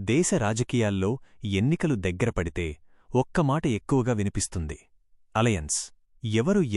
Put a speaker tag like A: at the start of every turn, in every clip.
A: దేశ రాజకీయాల్లో ఎన్నికలు దగ్గరపడితే ఒక్క మాట ఎక్కువగా వినిపిస్తుంది. అలయన్స్.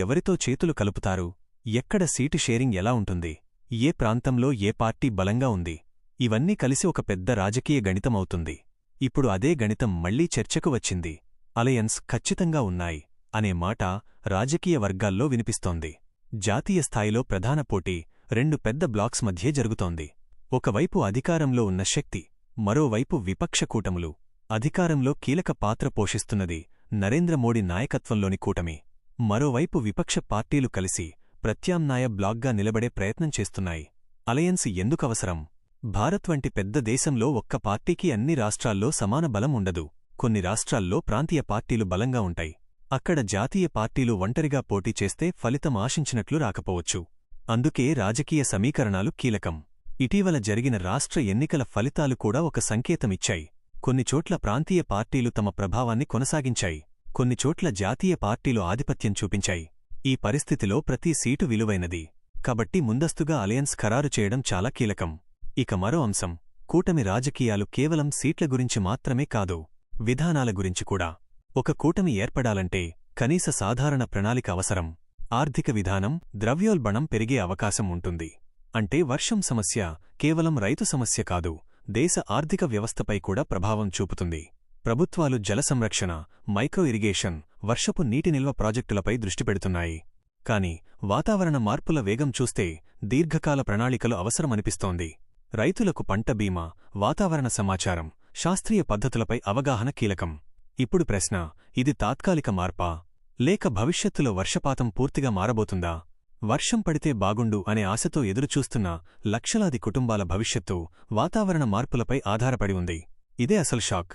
A: ఎవరితో చేతులు కలుపుతారు, ఎక్కడ సీటు షేరింగ్ ఎలా ఉంటుంది, ఏ ప్రాంతంలో ఏ పార్టీ బలంగా ఉంది, ఇవన్నీ కలిసి ఒక పెద్ద రాజకీయ గణితమవుతుంది. ఇప్పుడు అదే గణితం మళ్లీ చర్చకు వచ్చింది. అలయన్స్ ఖచ్చితంగా ఉన్నాయి అనే మాట రాజకీయ వర్గాల్లో వినిపిస్తోంది. జాతీయ స్థాయిలో ప్రధాన పోటీ రెండు పెద్ద బ్లాక్స్ మధ్యే జరుగుతోంది. ఒకవైపు అధికారంలో ఉన్న శక్తి, మరోవైపు విపక్ష కూటములు. అధికారంలో కీలక పాత్ర పోషిస్తున్నది నరేంద్ర మోడీ నాయకత్వంలోని కూటమి. మరోవైపు విపక్ష పార్టీలు కలిసి ప్రత్యామ్నాయ బ్లాక్గా నిలబడే ప్రయత్నం చేస్తున్నాయి. అలయన్స్ ఎందుకవసరం? భారత్ వంటి పెద్ద దేశంలో ఒక్క పార్టీకి అన్ని రాష్ట్రాల్లో సమాన బలం ఉండదు. కొన్ని రాష్ట్రాల్లో ప్రాంతీయ పార్టీలు బలంగా ఉంటాయి. అక్కడ జాతీయ పార్టీలు ఒంటరిగా పోటీ చేస్తే ఫలితం ఆశించినట్లు రాకపోవచ్చు. అందుకే రాజకీయ సమీకరణాలు కీలకం. ఇటీవల జరిగిన రాష్ట్ర ఎన్నికల ఫలితాలు కూడా ఒక సంకేతమిచ్చాయి. కొన్నిచోట్ల ప్రాంతీయ పార్టీలు తమ ప్రభావాన్ని కొనసాగించాయి, కొన్నిచోట్ల జాతీయ పార్టీలు ఆధిపత్యం చూపించాయి. ఈ పరిస్థితిలో ప్రతి సీటు విలువైనది. కాబట్టి ముందస్తుగా అలయన్స్ ఖరారు చేయడం చాలా కీలకం. ఇక మరో అంశం, కూటమి రాజకీయాలు కేవలం సీట్ల గురించి మాత్రమే కాదు, విధానాల గురించి కూడా. ఒక కూటమి ఏర్పడాలంటే కనీస సాధారణ ప్రణాళిక అవసరం. ఆర్థిక విధానం, ద్రవ్యోల్బణం పెరిగే అవకాశం ఉంటుంది. అంటే వర్షం సమస్య కేవలం రైతు సమస్య కాదు, దేశ ఆర్థిక వ్యవస్థపై కూడా ప్రభావం చూపుతుంది. ప్రభుత్వాలు జల సంరక్షణ, మైక్రో ఇరిగేషన్, వర్షపు నీటి నిల్వ ప్రాజెక్టులపై దృష్టి పెడుతున్నాయి. కాని వాతావరణ మార్పుల వేగం చూస్తే దీర్ఘకాల ప్రణాళికలు అవసరమనిపిస్తోంది. రైతులకు పంట బీమా, వాతావరణ సమాచారం, శాస్త్రీయ పద్ధతులపై అవగాహన కీలకం. ఇప్పుడు ప్రశ్న, ఇది తాత్కాలిక మార్పా, లేక భవిష్యత్తులో వర్షపాతం పూర్తిగా మారబోతుందా? వర్షం పడితే బాగుండు అనే ఆశతో ఎదురుచూస్తున్న లక్షలాది కుటుంబాల భవిష్యత్తు వాతావరణ మార్పులపై ఆధారపడి ఉంది. ఇదే అసలు షాక్.